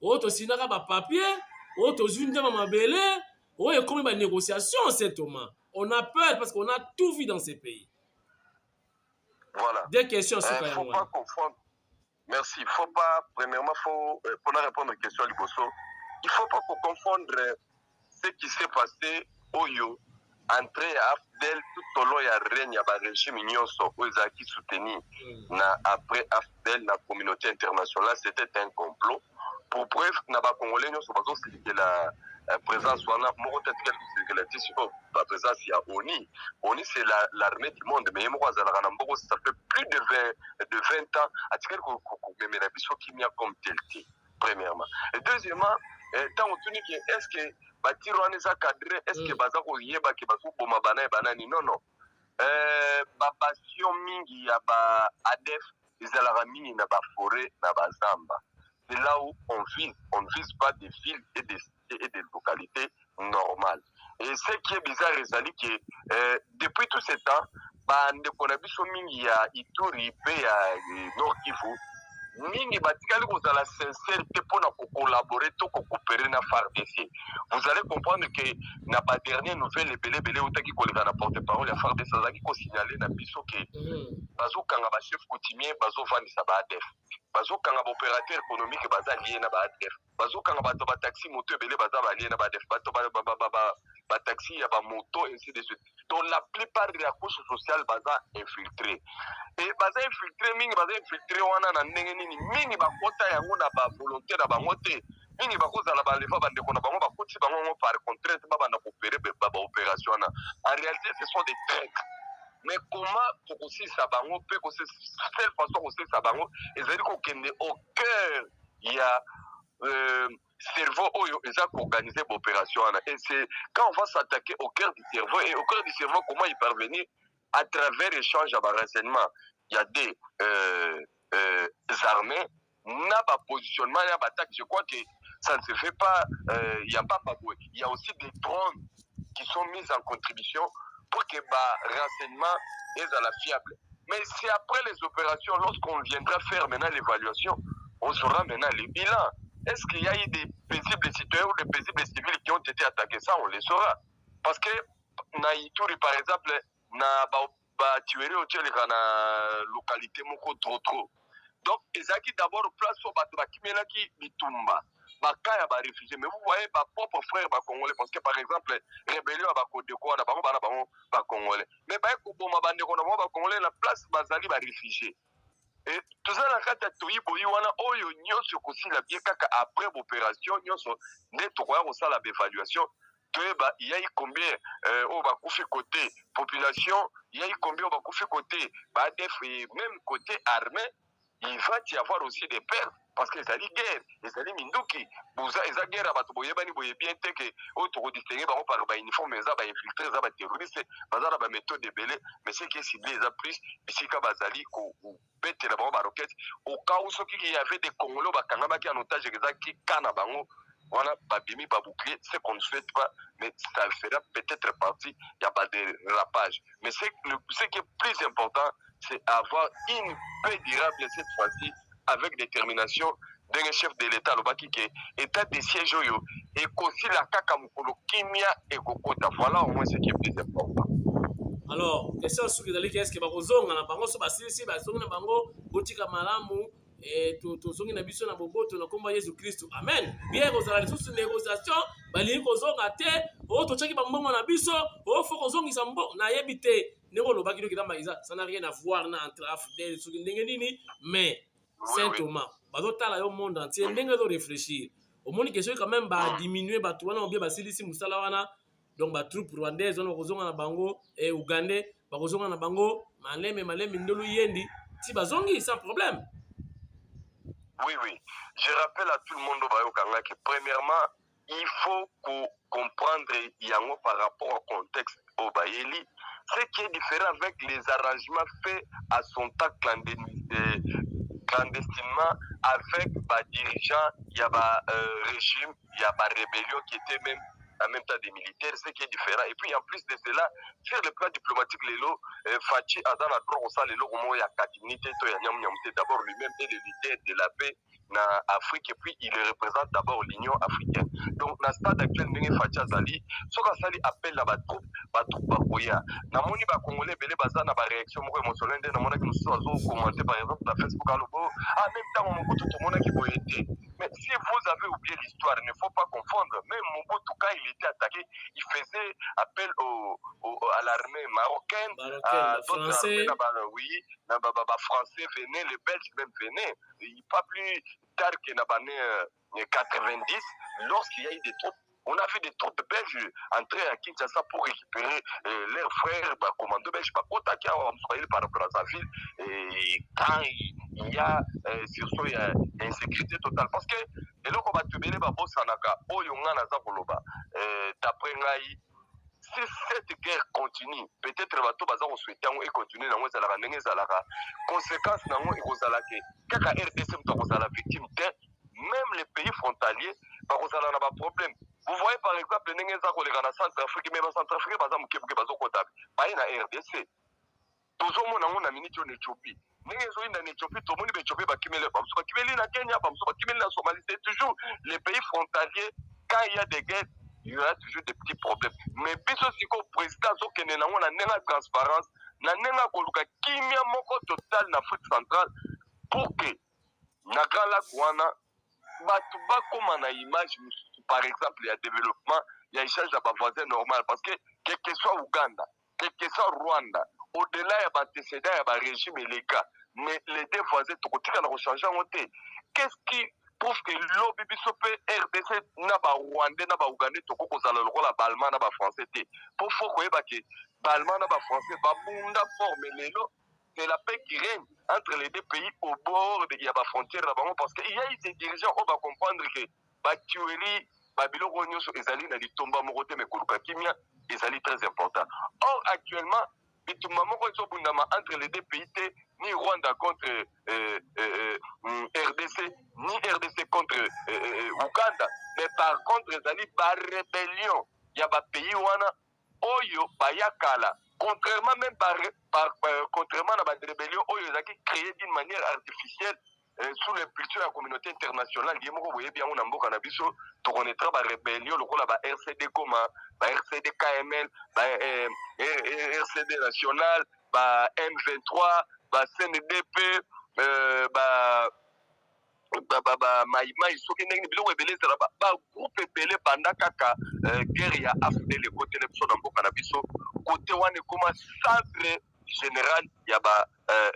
oyo tosinaka bapapier oyo tozwi ndema mabele oyo ekomi banégociation Saint-Thomas on a peur parce qu'on a tout vu dans ces pays. Voilà. Deux questions sur faut pas confondre. Merci. Faut pas, premièrement, pour répondre aux questions Liboso, il faut pas confondre ce qui s'est passé au Yo, entrée à Afdel tout au long du règne du régime nyonso aux qui soutenu après Afdel la communauté internationale c'était un complot pour preuve na ba congolais nyonso bazo silique la présence wana moko tête quelque circulatif sur la présence ya ONI c'est l'armée du monde mais moko azalaka na mboko ça fait plus de 20 ans à tikel ko memela biso kimia comme tel premièrement et deuxièmement tant on tuni que est-ce que batiro wana eza cadré est-ce que baza koyeba ke bazoboma bana banani non babastion mingi ya ba ADF ezalaka mingi na baforêt na bazamba c'est là où on vise pas des villes et des localités normales et ce qui est bizarre ezali que depuis tout ce temps bandeko na biso mingi ya Ituri pe ya Nord Kivu mingi batikali kozala sincère te mpona collaborer to coopérer na FARDC. Vous allez comprendre que na ba dernière nouvelle ebele otaki koleka na porte-parole ya FARDC azaki ko signaler na biso que bazokanga ba chef coutumier bazovandisa ba ADF bazokanga ba opérateur économique baza lié na ba ADF bazokanga bato ba taxi moto ebele baza ba lié na ba ADF bato ba taxi ya ba moto ainsi de suite. Donc la plupart de la couche sociale baza infiltré et baza infiltré mingi baza infiltré wana na ndenge nini mingi bakota yango na ba volonté na bango te mingi bakozala baleva bandeko na bango bakoti bango par contrainte babanda koopérer ba opération na en réalité ce sont des traîtres mais comment tokosisa bango pe ko seule façon kosisa bango ezali kokende au cœur ya cerveau oyo eza organiser l'opération et c'est quand on va s'attaquer au cœur du cerveau et au cœur du cerveau comment y parvenir à travers l'échange à renseignement il y a des armées n'a pas positionnement il y a attaque je crois que ça ne se fait pas il y a pas baboué il y a aussi des drones qui sont mis en contribution pour que renseignement est à la fiable mais c'est après les opérations lorsqu'on viendra faire maintenant l'évaluation on saura maintenant les bilans. Est-ce qu'il y a eu des paisibles citoyens ou des paisibles civils qui ont été attaqués? Ça, on les saura. Parce que, na Ituri, par exemple, na tuerie au Tchèque, na localité moko trop. Donc, ils ont d'abord place sur Batouba qui Bitumba. Bakaya ba réfugiés. Mais vous voyez, ma propre frère ba congolais. Parce que, par exemple, rébellion à Bakodeko, na ba congolais. Mais ba congolais, la place bazali ba réfugiés. toza na kati ya toyiboyi wana oyo nyonso ekosila bie kaka après opération nyonso nde tokoya kosala baévaluation toyeba yai combien oyo bakufi côté population yai combien oyo bakufi côté baadef et même côté armée. Il va y avoir aussi des pertes parce que ça dit guerre, et ça dit minduki. Eza guerre à bato boye bani boye bien te que auto distinguer par ba uniforme eza ba infiltrer eza ba terroriste, bazala ba méthode belé, mais c'est que ciblé eza plus ici ka bazali ko bête la ba roquette au cas où ce qui y avait des Congolais ba kangama ki en otage eza ki kana bango voilà babimi ba bouclier, c'est qu'on ne souhaite pas, mais ça fera peut-être partie, il y a pas de dérapage. Mais ce qui est plus important, c'est avoir une paix durable cette fois-ci avec détermination d'un chef de l'État, le baki qui est état de siège et qu'aussi la kakamukolo kimia et kokota. Voilà au moins ce qui est plus important. Alors, question sur les est-ce que bazonga na bango so basisi bazonga na bango botika malamu et tozongi na biso na boboto na komba Yesu Kristo. Amen. Bien kozala lisusu négociation bali kozonga te o tochaki bambongo na biso o fo kozongisa mbo na yebite Négo le bakino qui ça n'a rien à voir na entre AFDEL sur nini mais Saint Thomas bazota la yo monde entier ndenge do réfléchir au monde question quand même ba diminuer ba to wana bien ba silisi musala wana donc ba troupe rwandaise on kozonga na bango et ougandais ba kozonga na bango maleme ndolu yendi si bazongi sans problème. Oui, je rappelle à tout le monde que premièrement il faut comprendre yango par rapport au contexte au Bayeli. Ce qui est différent avec les arrangements faits à son temps clandestinement avec les dirigeants, il y a un régime, il y a une rébellion qui était même en même temps des militaires, ce qui est différent. Et puis en plus de cela, sur le plan diplomatique, Fachi Azan a droit au le moment il y a d'abord lui-même est le leader de la paix en Afrique et puis il représente d'abord l'Union africaine. Donc dans le stade actuel, Fachi Azali, ce qu'on appelle la troupe Bakoya. Na moni ba Congolais belé baza na ba réaction moko émotionnelle na mona ki nous ozo commenter par exemple sur Facebook à lobo en même temps Mobutu tout mona ki boyete. Mais si vous avez oublié l'histoire, il ne faut pas confondre. Même Mobutu quand il était attaqué, il faisait appel à l'armée marocaine, à d'autres armées, oui, français venaient, les Belges même venaient. Pas plus tard que dans les années 90, lorsqu'il y a eu des troupes. On a vu des troupes belges entrer à Kinshasa pour récupérer leurs frères, commando belge, qui a par Brazzaville. Et quand il y a surtout il y a insécurité totale. Parce que eloko batubele babosanaka oyo nga naza koloba d'après ngai si cette guerre continue peut-être bato baza kosouhaiter yango econtinue nango ezalaka ndenge ezalaka conséquence nango ekozalaka kaka RDC moto akozala victime te même les pays frontaliers bakozala na baproblème. Vous voyez par exemple ndenge eza koleka na Centrafrique mais bacentrafrique baza mokebuke bazokota baye na RDC tozomona yango na miniti oyo na Éthiopie ndenge ezoyinda na Éthiopie tomoni baéthiopie bakimeli bamosusu bakimeli na Kenya bamosusu bakimeli na Somalie. C'est toujours les pays frontaliers quand il y a des guerres il y aura toujours des petits problèmes. Mais biso siko président azokende nango na ndenge ya transparence na ndenge ya koluka kimia moko total na Afrique centrale pour que na Grand Lac wana bato bakoma na image par exemple il y a développement il y a échange à voisin normal parce que quel que soit Ouganda quel que soit Rwanda au-delà il y a antécédents il y a régime et les cas mais les deux voisins tout côté on a changé en côté qu'est-ce qui prouve que lobby biso pe RDC na ba Rwandais na ba Ougandais to ko zala lokola ba Allemand na ba Français te pour faut koyeba ke ba Allemand na ba Français ba bunda forme lelo c'est la paix qui règne entre les deux pays au bord de la frontière là-bas parce qu'il y a des dirigeants qui vont comprendre que la tuerie, Babylone, ezali na litomba morote mais koluka kimia ezali très important. Or actuellement, bitumba moko ezobundama entre les deux pays ni Rwanda contre RDC, ni RDC contre Ouganda, mais par contre ezali par rébellion. Il y a ba pays wana oyo bayakala. Contrairement même contrairement à la rébellion, ils ont créé d'une manière artificielle sous l'impulsion de la communauté internationale. Vous voyez bien, on a beaucoup de choses. On connaîtra la rébellion, le RCD Coma, RCD KML, RCD National, M23, CNDP, maïmaï soki ndenge biloko ebele ezala bagroupe ebele banda kaka guerre ya AFDEL côté na biso na mboka na biso côté wana ekoma centre général ya ba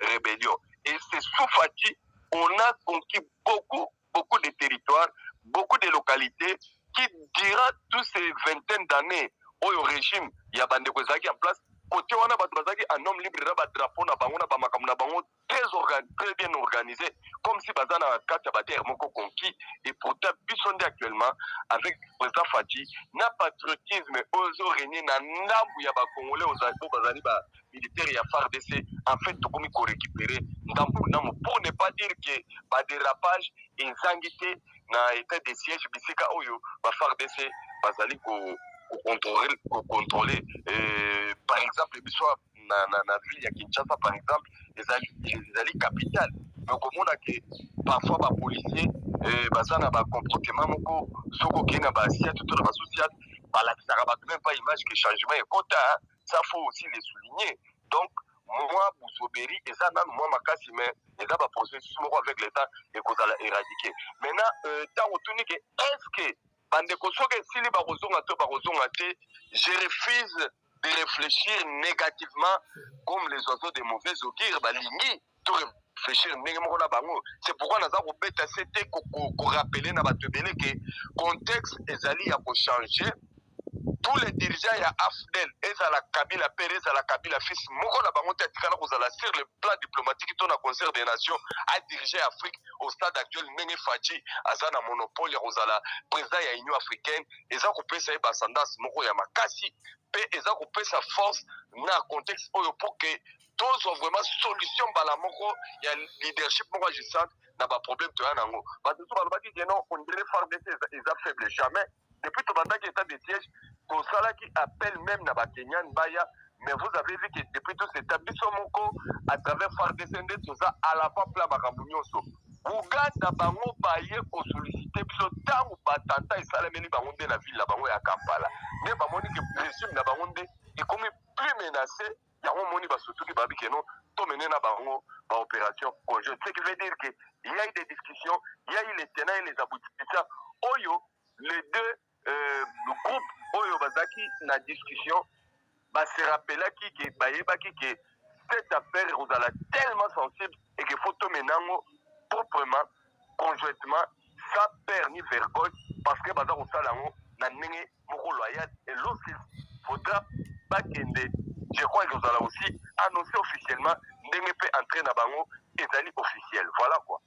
rébellion et c'est sous Fati, on a conquis beaucoup de territoires, beaucoup de localités qui, durant tous ces vingtaines d'années, au régime, il y a Bande Kozaki en place, côté wana bato bazaki un homme libre na ba drapeau na bango na ba makambo na bango très bien organisé comme si baza na kati ya ba terre moko conquis et pourtant bisonde actuellement avec président Fati na patriotisme ozo régner na ndambu ya ba congolais aux bazali ba militaire ya FARDC en fait tokomi ko récupérer ndambu namo pour ne pas dire que ba dérapage ezangité na état de siège bisika oyo ba FARDC bazali ko contrôler par exemple na ville ya Kinshasa par exemple ezali capitale donc komona ke parfois ba policier baza na ba comportement moko soko ke na ba siat tout na ba sociat balakisaka bato même pas image que changement ekota ça faut aussi les souligner donc moi Bouzoberi eza nanu moi makasi mais eza ba processus moko avec l'état ekozala éradiquer maintenant tant otuni ke est-ce que bandeko soki esili bakozonga te je refuse de réfléchir négativement comme les oiseaux de mauvais augure balingi to réfléchir ndenge moko na bango c'est pourquoi naza kobeta se te korapele na bato ebele ke contexte ezali ya kochanger tous les dirigeants ya AFDEL ezala Kabila père ezala Kabila fils moko na bango te atikala kozala sur le plan diplomatique to na concert des nations a diriger Afrique au stade actuel ndenge Fati aza na monopole ya kozala président ya Union africaine eza kopesa ye basendance moko ya makasi pe eza kopesa force na contexte oyo pour que tous vraiment solution bala moko ya leadership moko agissante na ba problème to ya nango bato to balobaki que non on dirait FARDC eza faible jamais depuis tout bandaki état de siège tout ça qui appelle même Naba Kenyan Baya, mais vous avez vu que depuis tout cet établissement moko à travers FARDC tout ça à la fois plat Bakamunyoso. Ouganda bango baye ko solliciter biso tangu batanta esalemeli bango nde na ville la bango ya Kampala. Mais bamoni que présume na bango nde et comme plus menacé, yango moni ba surtout ki babi que non to mener na bango ba opération conjointe. Ce qui veut dire que il y a eu des discussions, il y a eu les tenants et les aboutissants. Oyo les deux le groupe Oyo Bazaki na discussion se rappelaki que bayebaki que cette affaire est tellement sensible et qu'il faut tout menango proprement conjointement sans peur ni vergogne parce que baza kosalango na ndenge moko loyal et lorsqu'il faudra bakende je crois que vous allez aussi annoncer officiellement ndenge peut entrer na bango ezali officiel voilà quoi.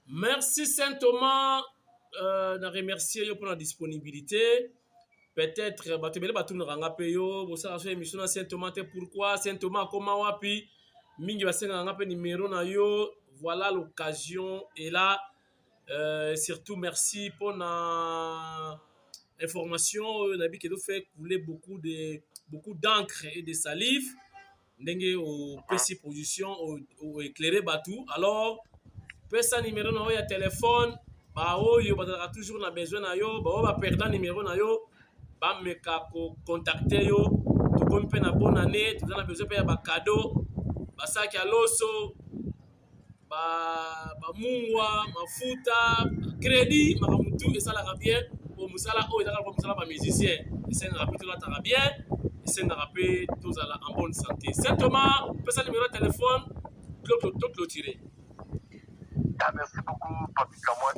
Merci Saint Thomas. Na remercier yo pour la disponibilité. Peut-être batebele batu nanga pe yo bosa so émission na Saint Thomas pourquoi Saint Thomas comment wapi mingi basenga nga pe numéro na yo voilà l'occasion et là surtout merci pour la information nabi qui nous fait couler beaucoup d'encre et de salive ndenge au PC position au éclairer batu alors pesa numéro na yo ya téléphone ba oyo bazaka toujours na besoin na yo ba ba perdant numéro na yo ba meka ko contacter yo to comme pe na bonne année tu as besoin pe ya ba cadeau ba sac ya loso ba mungwa mafuta crédit makamutu et ça la bien pour musala o ezaka pour musala ba musicien et ça na rapide la ta bien et ça na rapide tous à la en bonne santé Saint Thomas pesa numéro de téléphone to clôturer. Merci beaucoup Papi Kamwa.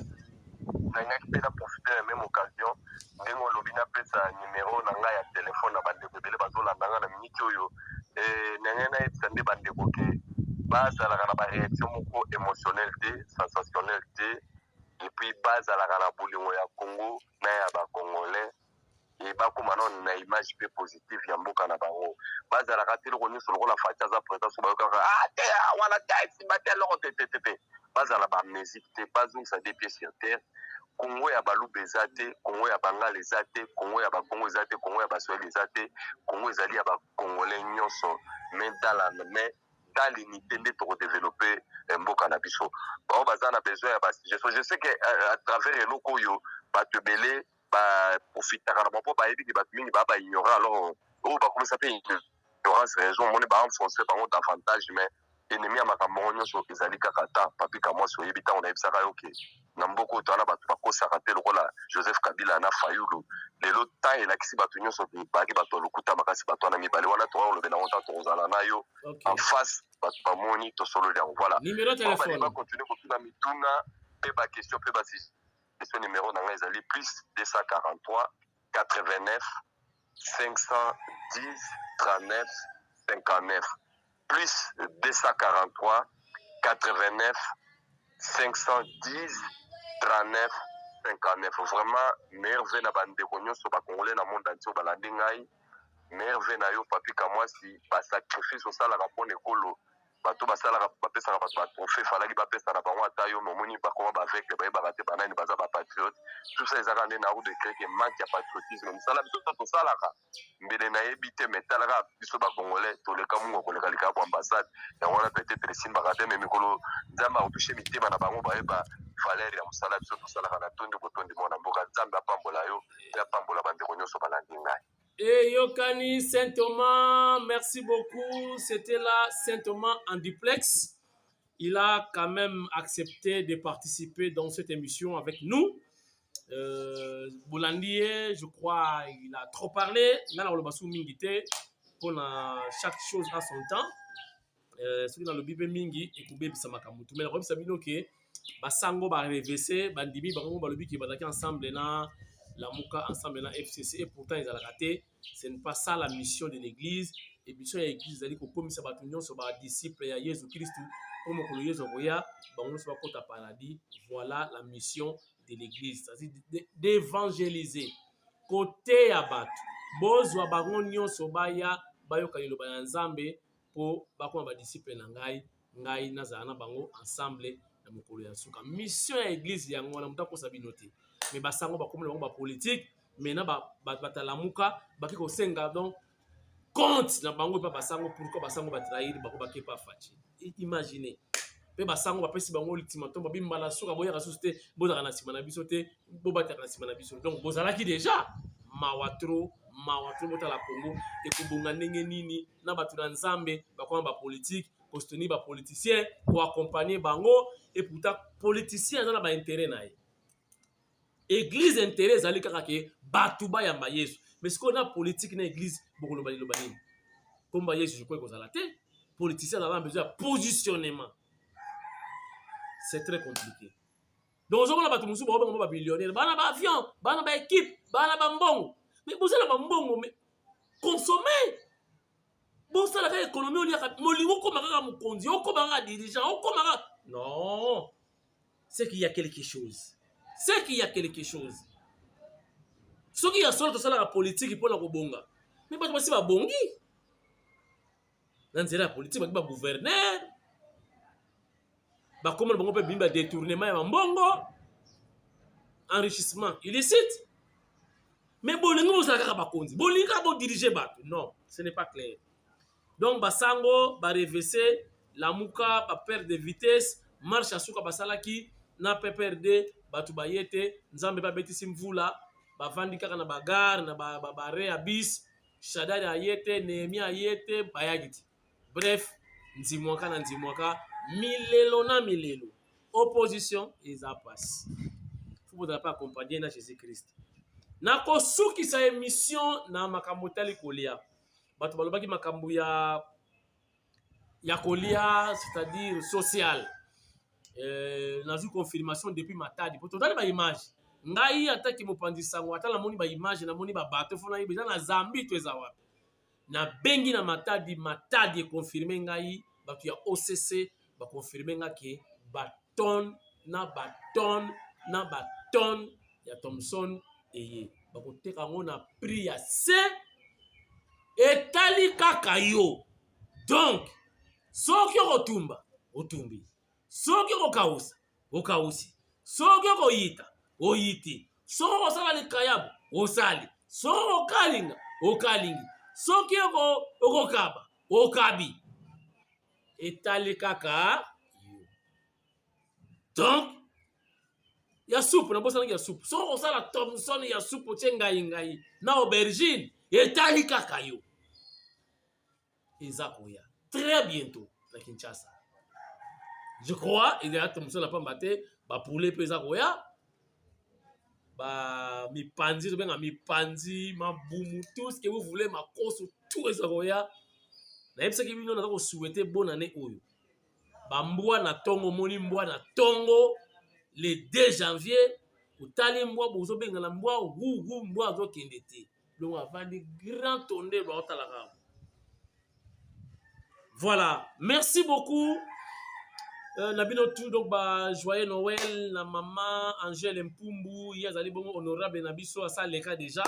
Nangaki pe na profiter de la même occasion ndenge olobi na pesa numéro na ngai ya telefone na bandeko ebele bazolanda nga na miniti oyo ndenge nayebisa nde bandeko ke bazalaka na baréaction moko émotionnelle te sensationnelle te et puis bazalaka na bolingo ya Congo na ya bacongolais e bakóma nano na image mpe positive ya mboka na bango bazalaka te eloko nyonso lokola Fati aza président so bayokaka te wana te esimba te eloko te bazala bamusike te bazongisa des pieds sur terre Congo ya baluba eza te Congo ya bangala eza te Congo ya bakongo eza te Congo ya baswahili eza te Congo ezali ya bacongolais nyonso mais dans l'unité nde tokodéveloppe mboka na biso bao baza na besoin ya basuggestion je sais que à travers eloko oyo bato ebele baprofitaka na bango bayebi ke bato mingi baa baignore alors oyo bakomisa mpe ignorance raison omoni baenfonce bango davantage mais ennemi ya makambo ngo nyonso ezali kaka ta Papi Kamwasi oyebi ntango nayebisaka yo ke na mboko to ana bato bakosaka te lokola Joseph Kabila na Fayulu lelo ta elakisi bato nyonso baki bato lokuta makasi bato na mibale wana to olobela onta to ozala nayo en face bato bamoni to solo yango voilà numéro téléphone ba continuer ko tuna mituna pe ba question pe ba question numéro na ngai ezali plus 243 89 510 39 59 plus 243 89 510 39 59 vraiment merveille na bandeko nyonso bakongole na monde entier balandi ngai merveille na yo papi kamwasi basacrifice osalaka mpona ekolo bato basalaka bapesaka bato batrophée falaki bapesa na bango ata yo momoni bakoma bavekle bayebaka te banani baza bapatriote tout ça ezaka nde na route de créer manque ya patriotisme mosala biso to tosalaka mbele nayebi te me talaka biso bakongole toleka mungu koleka likaya po ambassade yango wana peut-être esimbaka te me mikolo nzambe akotouche mitema na bango bayeba valeur ya mosala biso tosalaka na tondi botondi mwana mboka nzambe apambola yo pe apambola bandeko nyonso balandi ngai. Et Yokani Saint-Thomas, merci beaucoup. C'était là Saint-Thomas en duplex. Il a quand même accepté de participer dans cette émission avec nous. Boulandier, je crois, il a trop parlé. Là, on le bassou mingité. Pour chaque chose à son temps. Celui dans le Bible mingi et Koubé Bissamakamutu. Mais le Rob Sabino qui est Basango, RVC, Bandimi, Bango, Balobi qui va ensemble là. La Mouka ensemble dans FCC et pourtant ils ont raté. Ce n'est pas ça la mission de l'église. Et puis sur l'église, ils ont comme ça batunion sur les disciples de Jésus-Christ. Comme on Jésus Roya, on se va côté paradis. Voilà la mission de l'église, c'est-à-dire d'évangéliser. Côté abat, bozwa bangonyo sobaya bayo kanilo banzambe pour bakoma ba disciples na ngai nazana bango ensemble na mokolo ya suka. Mission ya église yango na mutako sabinote. Mais basango bakomela bango ba politique mena batalamuka baki ko senga donc compte na bango pa basango pourquoi basango ba trahir bako bake pa fachi. Imaginez pe basango ba pesi bango ultimatum ba bimbala soka boya ka société bozaka na sima na biso te bo bataka na sima na biso donc bozalaki déjà mawatro bota la Congo et kubunga ndenge nini na batu na nzambe bakoma ba politique ko soutenir ba politicien ko accompagner bango et pourtant politicien dans ba intérêt na ye. Église intérêt ezali kaka ke batu ba yamba Yesu mais ce qu'on a politique na église beaucoup lo bali comme ba Yesu je crois que ça te politicien a besoin de positionnement. C'est très compliqué. Donc on a batu musu ba millionnaire bana ba avion bana ba équipe bana ba mbongo mais vous allez ba mbongo mais consommer bon ça la économie on y a molingo ko maka mukonzi o ko maka dirigeant o ko maka non c'est qu'il y a quelque chose. C'est qu'il y a quelque chose. Ce qui y a solo to sala la politique pour la kobonga. Mais pas si ba bongi. Dans la politique ba gouverneur. Ba comment bango pe bimba détournement ya mbongo. Enrichissement illicite. Mais bolingo sala ka ba konzi. Bolinga bo diriger bato. Non, ce n'est pas clair. Donc basango ba reverser la muka ba perte de vitesse, marche à suka basalaki na PPRD batu bayete nzambe ba betisi mvula bavandi kaka na bagar na bare abis shadari ayete Nehemia ayete bayagiti bref nzimwaka na nzimwaka milelo na milelo opposition eza passe faut pas accompagner na Jésus-Christ na kosuki sa émission na makambo tali kolia batu balobaki makambo ya kolia c'est-à-dire social. N'a vu confirmation depuis Matadi. Pour total ba image. Ngai ataki mopandisa ngo atala moni ba image na moni ba bateau fona yebeza na Zambie to ezawa. Na bengi na Matadi e confirmer ngai batu ya OCC ba confirmer nga ke baton ya Thomson eye. Ba ko teka ngo na prix ya C etali kaka yo. Donc soki otumba otumbi. Soki okausa, okausi. Soki okoyita, oyiti. Soki osala likayabu, osali. Soki okalinga, okalingi. Soki okokaba, okabi. Etali kaka yo. Donc, ya soupe, na bosa ya soupe. Soki osala Thomson ya soupe ngai na aubergine, etali kaka yo. Ezakoya. Très bientôt, na Kinshasa. Je crois, il y a Thomson la pambate, bapule mpe eza koya mipanzi tobenga mipanzi mabumu tout ce que vous voulez makoso tout eza koya nayebisaki bino naza kosuete bonne année oyo bambwa na tongo moni mbwa na tongo le 2 janvier otali mbwa bozobengana mbwa wu mbwa azokende te longo avandi grand tonde baotalaka. Voilà, merci beaucoup. Nabino tout donc joyeux Noël na maman Angèle Mpumbu yazali bongo honorable nabiso asa leka déjà.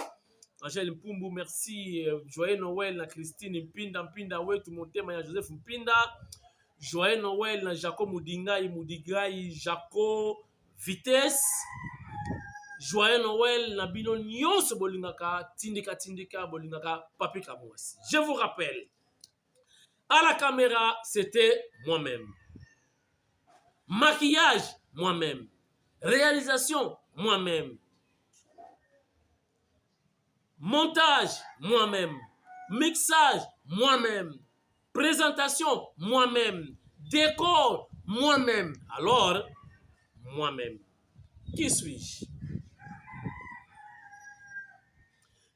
Angèle Mpumbu merci, joyeux Noël na Christine Mpinda wetu motema ya Joseph Mpinda. Joyeux Noël na Jacob Mudigai Jacob Vitesse. Joyeux Noël na bino nyonso bolingaka tindika bolingaka Papi Kamwasi. Je vous rappelle, à la caméra, c'était moi-même. Maquillage, moi-même. Réalisation, moi-même. Montage, moi-même. Mixage, moi-même. Présentation, moi-même. Décor, moi-même. Alors, moi-même. Qui suis-je?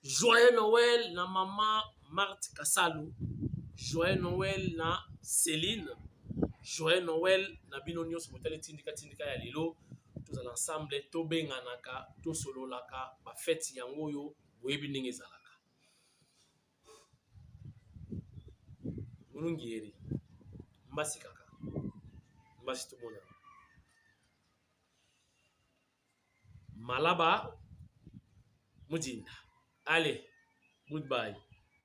Joyeux Noël, na maman Marthe Kassalou. Joyeux Noël, na Céline. Joyeux Noël, na bino nyonso motali tindika ya lelo. Tous ensemble, to benganaka, to sololaka, ba fête yango yo, boyebi ndenge ezalaka. Mulungieri. Mbasi kaka. Mbasi tout monde. Malaba Mujinda. Allez, goodbye.